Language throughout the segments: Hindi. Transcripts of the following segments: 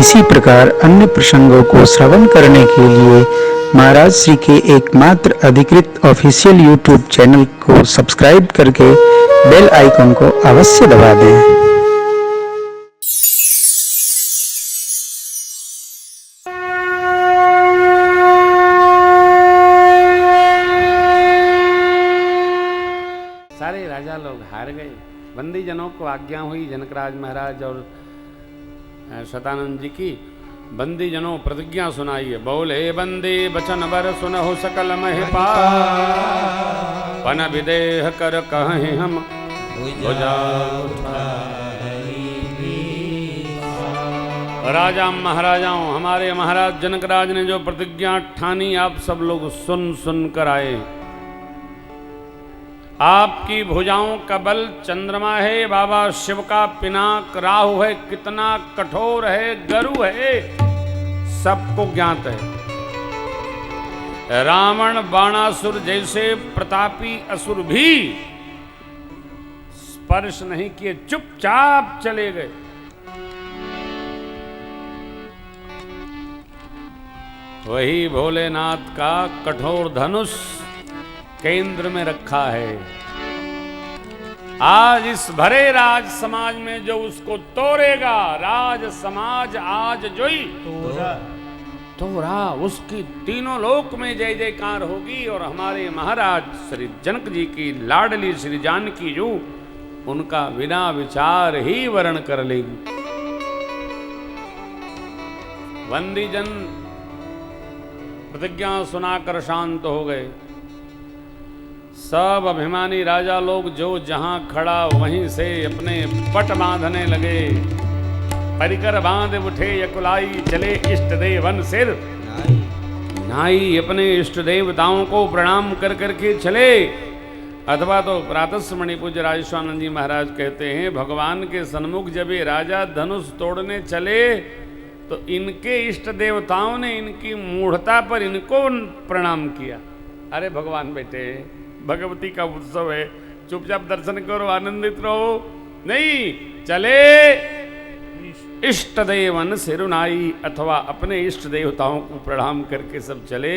इसी प्रकार अन्य प्रसंगों को श्रवण करने के लिए महाराज श्री के एकमात्र अधिकृत ऑफिशियल यूट्यूब चैनल को सब्सक्राइब करके बेल आइकन को अवश्य दबा दें। सारे राजा लोग हार गए। बंदी जनों को आज्ञा हुई जनकराज महाराज और शतानंद जी की, बंदी जनों प्रतिज्ञा सुनाइए। बोले बंदी बचन बर सुनहु सकल महिपाल, पन विदेह कर कहें हम भुजा राजा महाराजाओं, हमारे महाराज जनकराज ने जो प्रतिज्ञा ठानी आप सब लोग सुन सुन कर आए। आपकी भुजाओं का बल चंद्रमा है, बाबा शिव का पिनाक राहु है, कितना कठोर है गरु है, सबको ज्ञात है। रावण बाणासुर जैसे प्रतापी असुर भी स्पर्श नहीं किए, चुपचाप चले गए। वही भोलेनाथ का कठोर धनुष केंद्र में रखा है। आज इस भरे राज समाज में जो उसको तोड़ेगा, राज समाज आज जोई तोड़ा, उसकी तीनों लोक में जय जयकार होगी। और हमारे महाराज श्री जनक जी की लाडली श्री जानकी जो उनका बिना विचार ही वर्ण कर लेगी। बंदी जन प्रतिज्ञा सुनाकर शांत हो गए। सब अभिमानी राजा लोग जो जहां खड़ा वहीं से अपने पट बांधने लगे। परिकर बांध उठे यकुलाई, चले इष्ट देवन सिर नाई, अपने इष्ट देवताओं को प्रणाम कर करके चले। अथवा तो प्रातस्मरणि पूज्य राजेश्वरानंद जी महाराज कहते हैं, भगवान के सन्मुख जब ये राजा धनुष तोड़ने चले तो इनके इष्ट देवताओं ने इनकी मूढ़ता पर इनको प्रणाम किया। अरे भगवान बेटे, भगवती का उत्सव है, चुपचाप दर्शन करो, आनंदित रहो। नहीं, चले इष्ट देवन सिरुनाई, अथवा अपने इष्ट देवताओं को प्रणाम करके सब चले।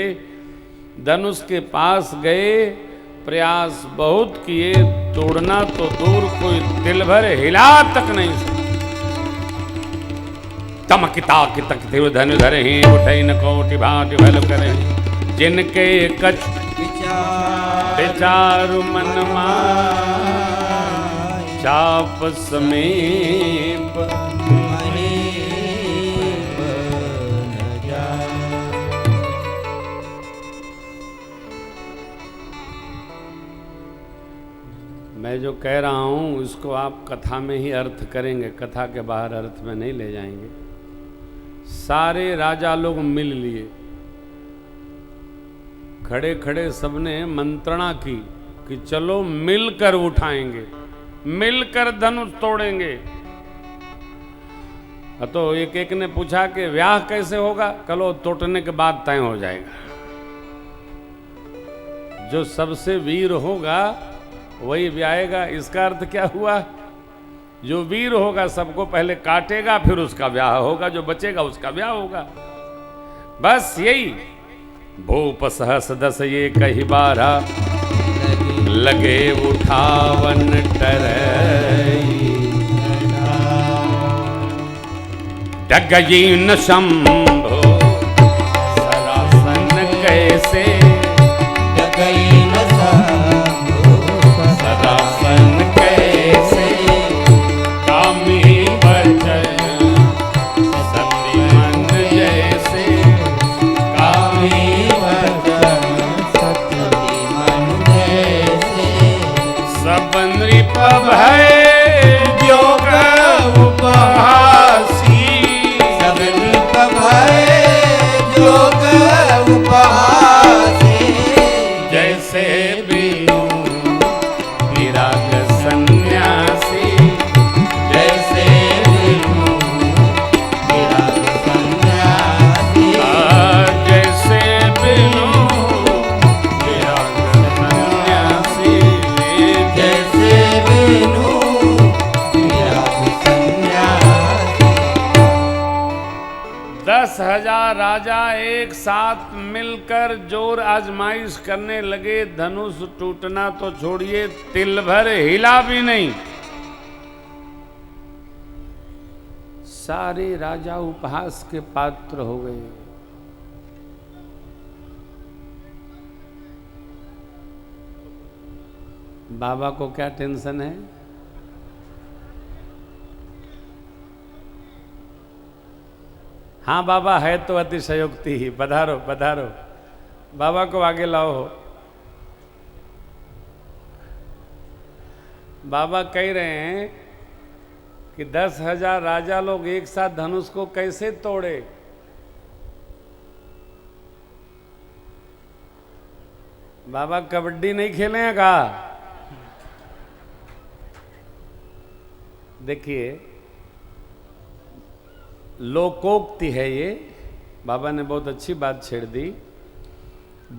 धनुष के पास गए, प्रयास बहुत किए, तोड़ना तो दूर, कोई दिल भर हिला तक नहीं सका। तमकिता कि तक धनु धरे उठे न कोटि भांति भल करे, जिनके कछ विचारु मन चाप समीप मैं जो कह रहा हूं उसको आप कथा में ही अर्थ करेंगे, कथा के बाहर अर्थ में नहीं ले जाएंगे। सारे राजा लोग मिल लिए, खड़े खड़े सबने मंत्रणा की कि चलो मिलकर उठाएंगे, मिलकर धनुष तोड़ेंगे। तो एक एक ने पूछा कि ब्याह कैसे होगा? कलो तोड़ने के बाद तय हो जाएगा। जो सबसे वीर होगा वही ब्याहेगा। इसका अर्थ क्या हुआ? जो वीर होगा सबको पहले काटेगा, फिर उसका ब्याह होगा, जो बचेगा उसका ब्याह होगा। बस यही। भूप सहस दस ये कही बारा, लगे उठावन टरई, डगई न शंभो सरासन कैसे, डगई न शंभो सरासन कैसे, कामी बचन सती मन जैसे, कामी सब नृप भय योग उपहासी, सब नृप भय 10,000 राजा एक साथ मिलकर जोर आजमाइश करने लगे, धनुष टूटना तो छोड़िए, तिल भर हिला भी नहीं। सारे राजा उपहास के पात्र हो गए। बाबा को क्या टेंशन है? हाँ बाबा, है तो अतिशयोक्ति ही। पधारो पधारो, बाबा को आगे लाओ। बाबा कह रहे हैं कि 10,000 राजा लोग एक साथ धनुष को कैसे तोड़े। बाबा कबड्डी नहीं खेले हैं का? देखिए, लोकोक्ति है ये। बाबा ने बहुत अच्छी बात छेड़ दी।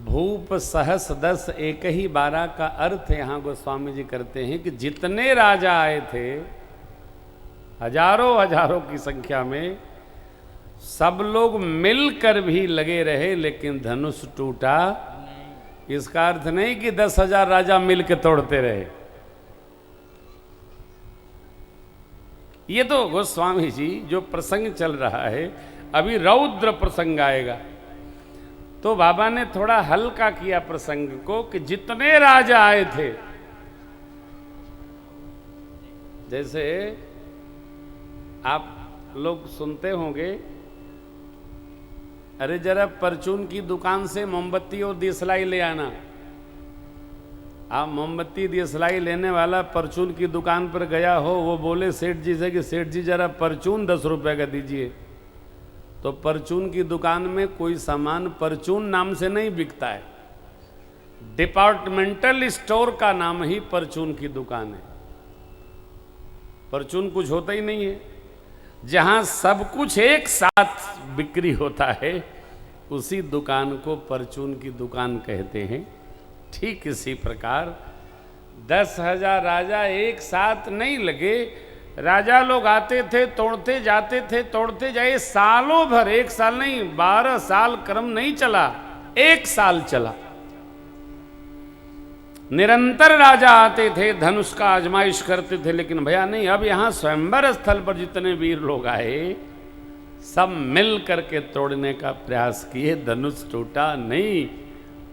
भूप सहस 10 एक ही 12 का अर्थ यहां गोस्वामी जी करते हैं कि जितने राजा आए थे, हजारों हजारों की संख्या में, सब लोग मिलकर भी लगे रहे, लेकिन धनुष टूटा। इसका अर्थ नहीं कि 10,000 राजा मिलकर तोड़ते रहे। ये तो गोस्वामी जी जो प्रसंग चल रहा है, अभी रौद्र प्रसंग आएगा, तो बाबा ने थोड़ा हल्का किया प्रसंग को कि जितने राजा आए थे, जैसे आप लोग सुनते होंगे, अरे जरा परचून की दुकान से मोमबत्ती और दियसलाई ले आना। आप मोमबत्ती दियसलाई लेने वाला परचून की दुकान पर गया हो, वो बोले सेठ जी से कि सेठ जी जरा परचून 10 रुपए का दीजिए, तो परचून की दुकान में कोई सामान परचून नाम से नहीं बिकता है। डिपार्टमेंटल स्टोर का नाम ही परचून की दुकान है। परचून कुछ होता ही नहीं है। जहां सब कुछ एक साथ बिक्री होता है, उसी दुकान को परचून की दुकान कहते हैं। ठीक इसी प्रकार 10,000 राजा एक साथ नहीं लगे। राजा लोग आते थे, तोड़ते जाते थे, तोड़ते जाए, सालों भर, 1 साल नहीं 12 साल क्रम नहीं चला, 1 साल चला। निरंतर राजा आते थे, धनुष का आजमाइश करते थे, लेकिन भैया नहीं, अब यहां स्वयंवर स्थल पर जितने वीर लोग आए, सब मिल करके तोड़ने का प्रयास किए, धनुष टूटा नहीं।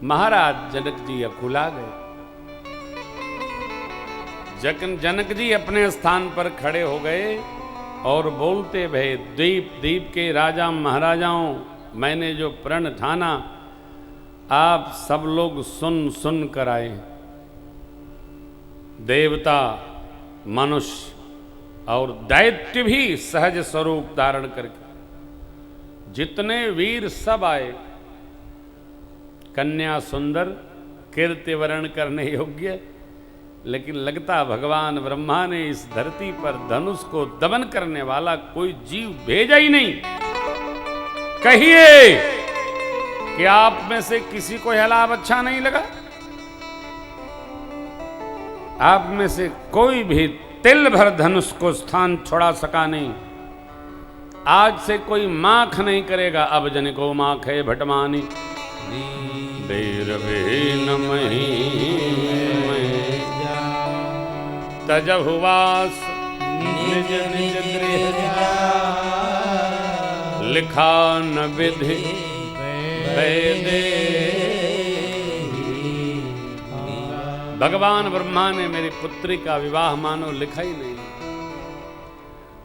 महाराज जनक जी अकुला गए। जनक जी अपने स्थान पर खड़े हो गए और बोलते भये, द्वीप द्वीप के राजा महाराजाओं, मैंने जो प्रण ठाना, आप सब लोग सुन सुन कर आए। देवता, मनुष्य और दैत्य भी सहज स्वरूप धारण करके, जितने वीर सब आए। कन्या सुंदर, कीर्ति वर्ण करने योग्य, लेकिन लगता भगवान ब्रह्मा ने इस धरती पर धनुष को दमन करने वाला कोई जीव भेजा ही नहीं। कहिए कि आप में से किसी को यह लाभ अच्छा नहीं लगा? आप में से कोई भी तिल भर धनुष को स्थान छोड़ा सका नहीं। आज से कोई माख नहीं करेगा, अब जन को माख है भटमानी। देर न मही तजहुवास निज निज गृह, लिखा न विधि वेदे। भगवान ब्रह्मा ने मेरी पुत्री का विवाह मानो लिखा ही नहीं।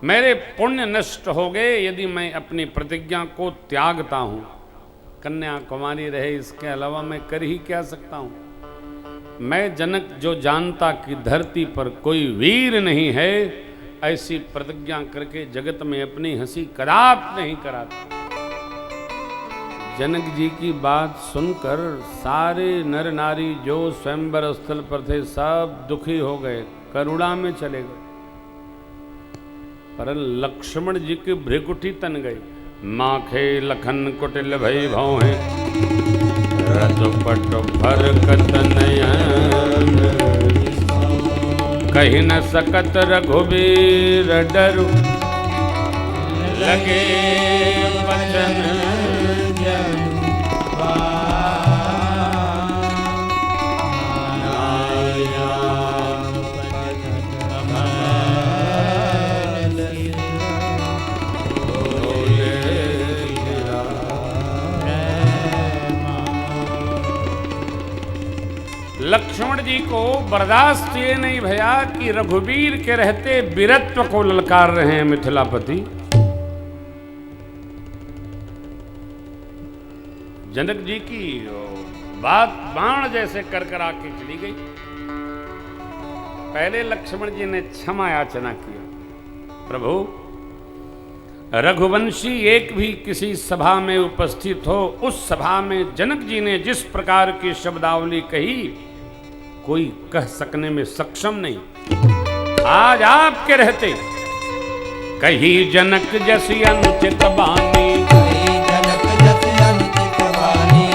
मेरे पुण्य नष्ट हो गए यदि मैं अपनी प्रतिज्ञा को त्यागता हूं। कन्या कुमारी रहे, इसके अलावा मैं कर ही क्या सकता हूं। मैं जनक जो जानता कि धरती पर कोई वीर नहीं है, ऐसी प्रतिज्ञा करके जगत में अपनी हंसी कदापि नहीं कराता। जनक जी की बात सुनकर सारे नर नारी जो स्वयंवर स्थल पर थे, सब दुखी हो गए, करुणा में चले गए। पर लक्ष्मण जी की भ्रिकुटी तन गई। माखे लखन कुटिल भई भौ है, रत पट भर कत नयन, कही न सकत रघुबीर डरु, लगे वचन लक्ष्मण जी को बर्दाश्त ये नहीं भया कि रघुवीर के रहते वीरत्व को ललकार रहे हैं मिथिलापति। जनक जी की बात बाण जैसे कर के चली गई। पहले लक्ष्मण जी ने क्षमा याचना किया, प्रभु रघुवंशी एक भी किसी सभा में उपस्थित हो, उस सभा में जनक जी ने जिस प्रकार की शब्दावली कही कोई कह सकने में सक्षम नहीं। आज आपके रहते कही जनक जैसी अनुचित बानी,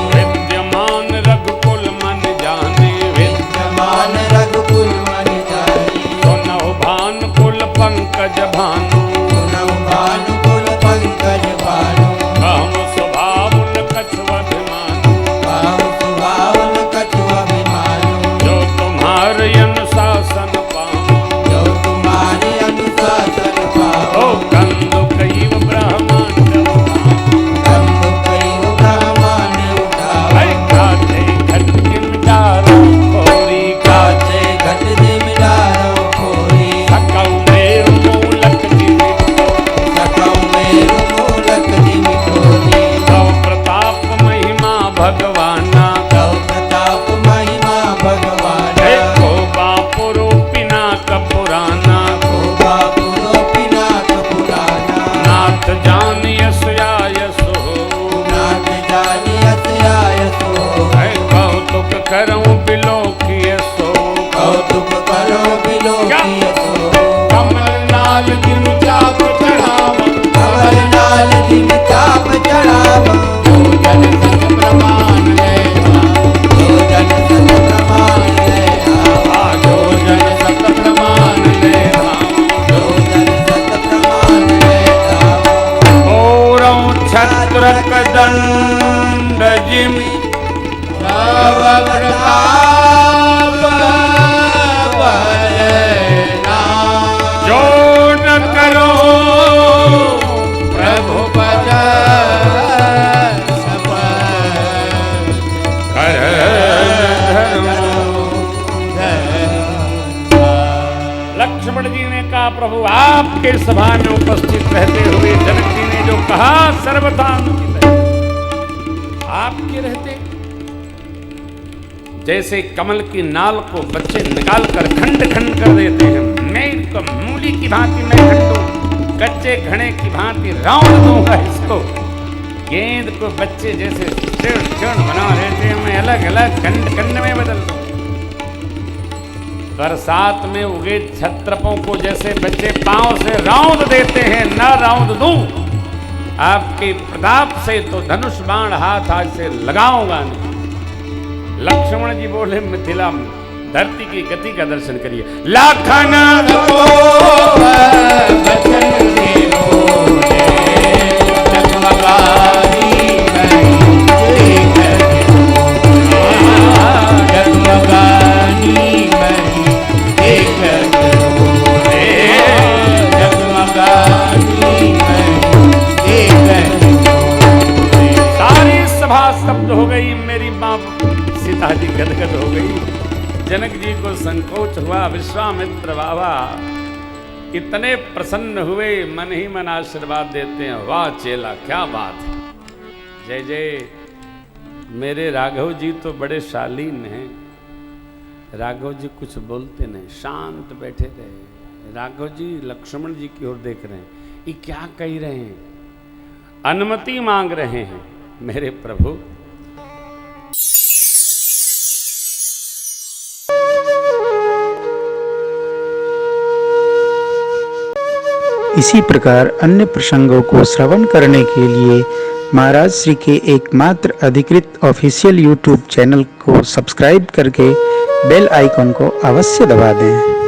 विद्यमान रघुकुल मन जाने, विद्यमान रघुकुल मन जाने, सुनौ भानुकुल पंकज भानु, सुनौ भानुकुल पंकज भानु, कहम स्वभाव कछु अभिमानु, कहम स्वभाव कछु अभिमानु, जो तुम्हारे अनुशासन पाऊं, जो तुम्हारे अनुशासन पाओ, ओ कंदु कैव ब्रह्मांड उठाऊं, कंदु कैव ब्रह्मांड उठाओ, ऐ काते घट जिमदारो खोरी, काचे घट जिमिदारो खोरी, सकौ मेरु मूलक जिमितो, सकौ मेरु मूलक जिमितोरी, तव प्रताप महिमा भगवाना, तव प्रताप महिमा भगवान, देखो बापुरो पिनाक पुराना, बापुरो पिनाक पुराना, नाथ जानियस आयसो, नाथ जानियस आयसो, ऐ कौतुक करऊं बिलोकियसो, कौतुक करो बिलोकियसो, कमल लाल जिन चाप चढ़ावा, कमल लाल जिन चाप चढ़ावा, जो जन सत प्रमाण ले जो जन सत प्रमाण ले आवा, जो जन सत प्रमाण ले जो जन सत प्रमाण ले आवा, ओरं छत्र दंड जिमि तव प्रताप बलना, जो न करो प्रभु पद सफल कर लक्ष्मण जी ने कहा, प्रभु आपके सभा में उपस्थित रहते हुए जनक जी ने जो कहा सर्वथा अनुचित है। आपके रहते जैसे कमल की नाल को बच्चे निकाल कर खंड खंड कर देते हैं, मैं इसको मूली की भांति मैं खंडू, कच्चे घड़े की भांति राउंड दूंगा इसको। गेंद को बच्चे जैसे चूर्ण बना देते हैं, मैं अलग अलग खंड खंड में बदल दूं। बरसात में उगे छत्रपों को जैसे बच्चे पांव से राउंड देते हैं, ना राउंड दूं। आपके प्रताप से तो धनुष बाण हाथ आज से लगाऊंगा नहीं। लक्ष्मण जी बोले, मिथिला में धरती की गति का दर्शन करिए। लाखन बचन के बोले, जगमगानी नहीं जगमगानी नहीं जगमगानी नहीं। सारी सभा स्तब्ध हो गई। मेरी माँ सीता जी गदगद हो गई। जनक जी को संकोच हुआ। विश्वामित्र बाबा इतने प्रसन्न हुए, मन ही मन आशीर्वाद देते हैं, वाह चेला क्या बात है, जय जय। मेरे राघव जी तो बड़े शालीन हैं। राघव जी कुछ बोलते नहीं, शांत बैठे रहे। राघव जी लक्ष्मण जी की ओर देख रहे हैं, ये क्या कह रहे हैं, अनुमति मांग रहे हैं। मेरे प्रभु इसी प्रकार अन्य प्रसंगों को श्रवण करने के लिए महाराज श्री के एकमात्र अधिकृत ऑफिशियल YouTube चैनल को सब्सक्राइब करके बेल आइकन को अवश्य दबा दें।